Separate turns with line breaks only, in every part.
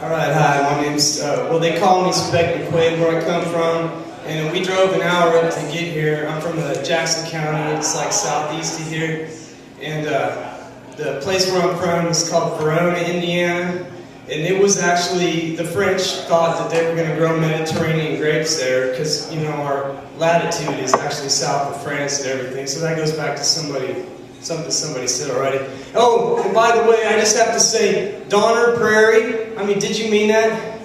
Alright, hi, my name's, they call me Spec, MacQuayde, where I come from, and we drove an hour up to get here. I'm from Jackson County, it's like southeast of here, and the place where I'm from is called Verona, Indiana, and it was actually, the French thought that they were going to grow Mediterranean grapes there, because, you know, our latitude is actually south of France and everything, so that goes back to something somebody said already. Oh, and by the way, I just have to say, Donner Prairie. I mean, did you mean that?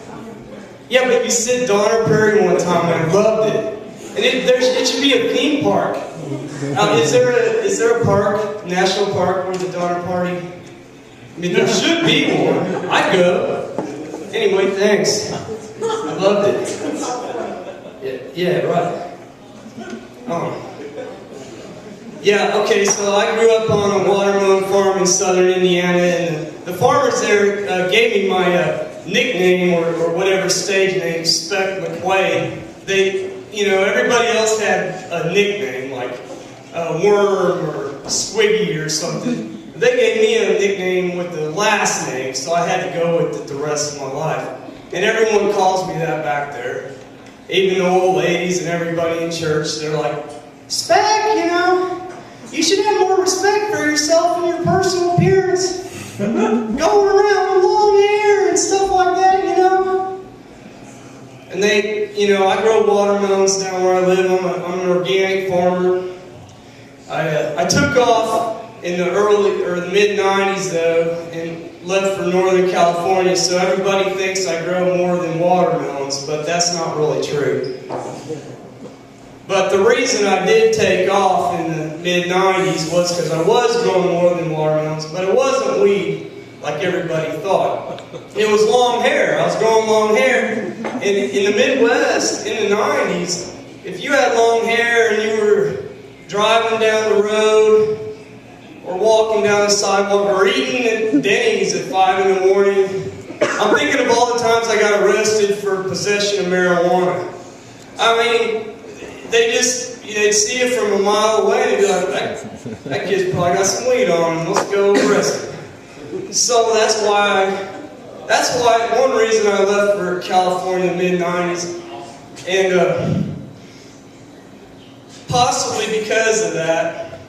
Yeah, but you said Donner Prairie one time, and I loved it. And it should be a theme park. Is there a park, national park, where the Donner Party? I mean, there should be one. I'd go. Anyway, thanks. I loved it. Yeah, right. Oh. Yeah, okay, so I grew up on a watermelon farm in southern Indiana, and the farmers there gave me my nickname, or whatever stage name, Spec MacQuayde. Everybody else had a nickname, like Worm or Squiggy or something. They gave me a nickname with the last name, so I had to go with it the rest of my life. And everyone calls me that back there. Even the old ladies and everybody in church, they're like, Spec, you know, you should have more respect for yourself and your personal appearance. Going around with long hair and stuff like that, you know. And I grow watermelons down where I live. I'm an organic farmer. I took off in the early or the mid-90s though, and left for Northern California, so everybody thinks I grow more than watermelons, but that's not really true. But the reason I did take off in the mid-90s was because I was growing more than watermelons, but it wasn't weed like everybody thought. It was long hair. I was growing long hair. And in the Midwest, in the 90s, if you had long hair and you were driving down the road or walking down the sidewalk or eating at Denny's at 5 in the morning, I'm thinking of all the times I got arrested for possession of marijuana. I mean, they'd see it from a mile away and they'd be like, that kid's probably got some weed on him, let's go arrest him. So that's why one reason I left for California in the mid-90s, and possibly because of that,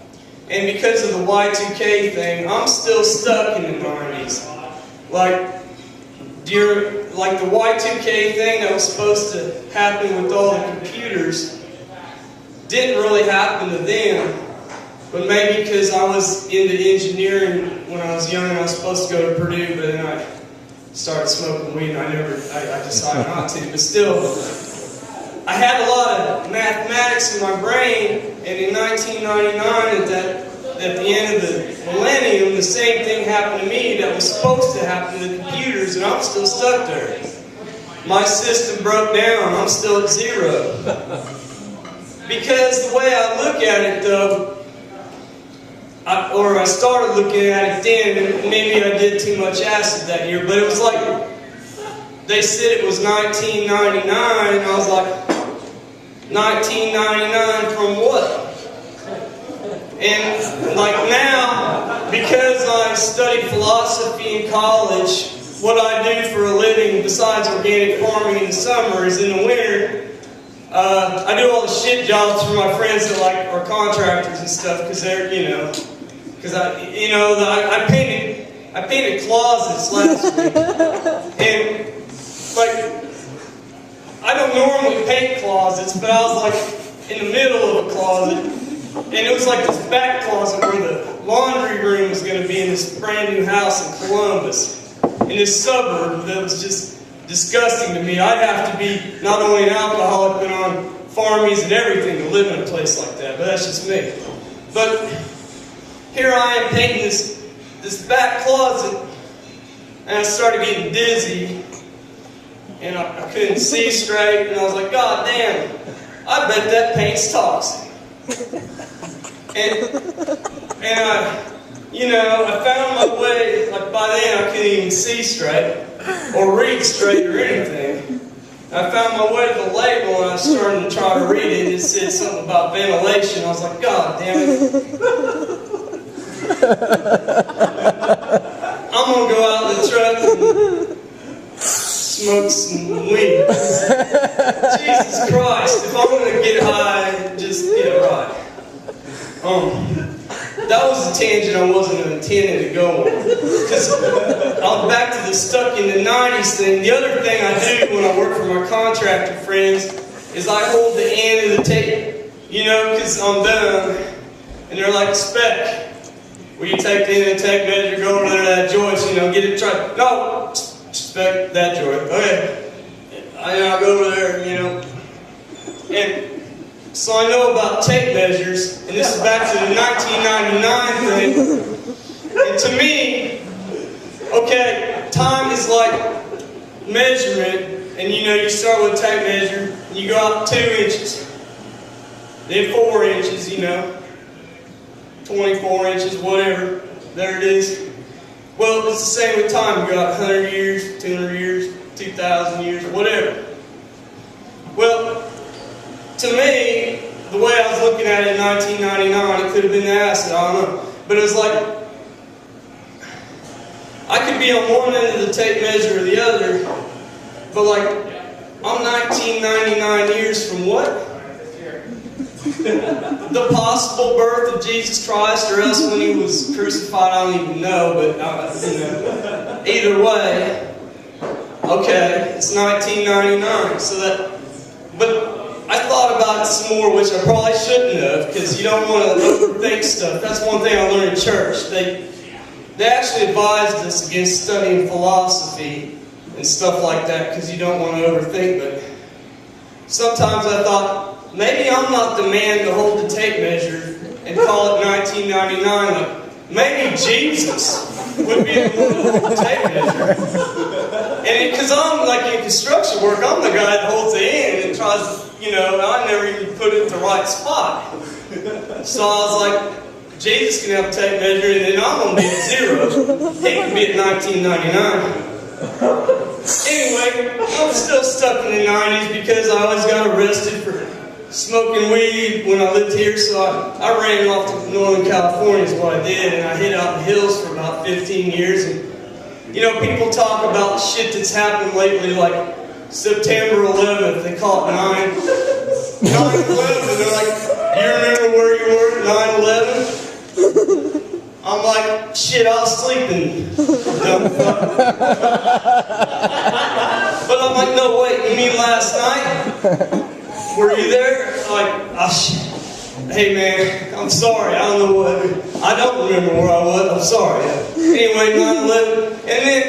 and because of the Y2K thing, I'm still stuck in the 90s. Like the Y2K thing that was supposed to happen with all the computers didn't really happen to them, but maybe because I was into engineering when I was young and I was supposed to go to Purdue, but then I started smoking weed and I decided not to, but still, I had a lot of mathematics in my brain, and in 1999, at the end of the millennium, the same thing happened to me that was supposed to happen to the computers, and I'm still stuck there. My system broke down, I'm still at zero. Because the way I look at it, though, I started looking at it then, and maybe I did too much acid that year, but it was like, they said it was 1999, and I was like, 1999 from what? And like now, because I studied philosophy in college, what I do for a living besides organic farming in the summer is in the winter, I do all the shit jobs for my friends that are contractors and stuff, because they're, because I painted closets last week, and I don't normally paint closets, but I was like in the middle of a closet, and it was like this back closet where the laundry room was going to be in this brand new house in Columbus, in this suburb that was just disgusting to me. I'd have to be not only an alcoholic, but on farmies and everything to live in a place like that, but that's just me. But here I am painting this back closet, and I started getting dizzy, and I couldn't see straight, and I was like, God damn, I bet that paint's toxic. And I found my way, like by then I couldn't even see straight, or read straight or anything. I found my way to the label and I started to try to read it, and it said something about ventilation. I was like, God damn it. I'm going to go out in the truck and smoke some weed. Jesus Christ, if I'm going to get high, just get right. That was a tangent I wasn't intending to go on. Because I'm back to the stuck in the 90s thing. The other thing I do when I work for my contractor friends is I hold the end of the tape, because I'm done. And they're like, Spec, will you take the end of the tape measure, go over there to that joint, get it tried? No, Spec, that joint. Okay. I'll go over there, And so I know about tape measures, and this is back to the 1999 thing. And to me, okay, time is like measurement, and you start with a tape measure, and you go out 2 inches, then 4 inches, 24 inches, whatever, there it is. Well, it's the same with time. You go out 100 years, 200 years, 2,000 years, whatever. Well, to me, the way I was looking at it in 1999, it could have been the acid, I don't know. But it was like, I could be on one end of the tape measure or the other, but like, I'm 1999 years from what? The possible birth of Jesus Christ, or else when he was crucified, I don't even know, but either way, okay, it's 1999, but I thought about it some more, which I probably shouldn't have, because you don't want to overthink stuff. That's one thing I learned in church. They actually advised us against studying philosophy and stuff like that, because you don't want to overthink. But sometimes I thought, maybe I'm not the man to hold the tape measure and call it 1999. Like, maybe Jesus would be the one to hold the tape measure. And because I'm like in construction work, I'm the guy that holds the end and tries to, I never even put it in the right spot. So I was like, Jesus can have a tape measure, and then I'm going to be at 0. He can be at 1999. Anyway, I'm still stuck in the 90s because I always got arrested for smoking weed when I lived here, so I ran off to Northern California is what I did, and I hid out in the hills for about 15 years. And people talk about shit that's happened lately, like September 11th, they call it 9/11. They're like, you remember where you were at 9/11? I'm like, shit, I was sleeping. Dumb fuck. But I'm like, no, wait, you mean last night? Were you there? Like, oh shit. Hey man, I'm sorry, I don't know what, I don't remember where I was, I'm sorry. Anyway, 9/11, and then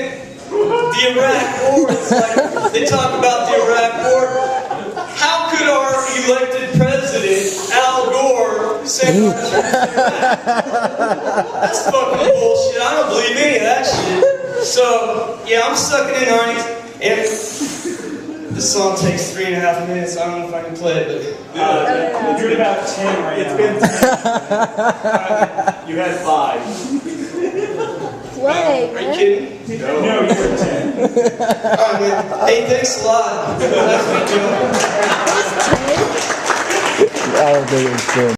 the Iraq War, it's like, they talk about the Iraq War. How could our elected president, Al Gore, send our troops to Iraq? That's fucking bullshit, I don't believe any of that shit. So, yeah, I'm stuck in the 90s, and this song takes 3.5 minutes. I don't know if I can play it, but
you're at about 10 right now. It's been 10. You had 5.
Play,
are you kidding?
No, you're at 10.
Alright, man. Hey, thanks a lot. That's me, Joe.
I don't think it's 10.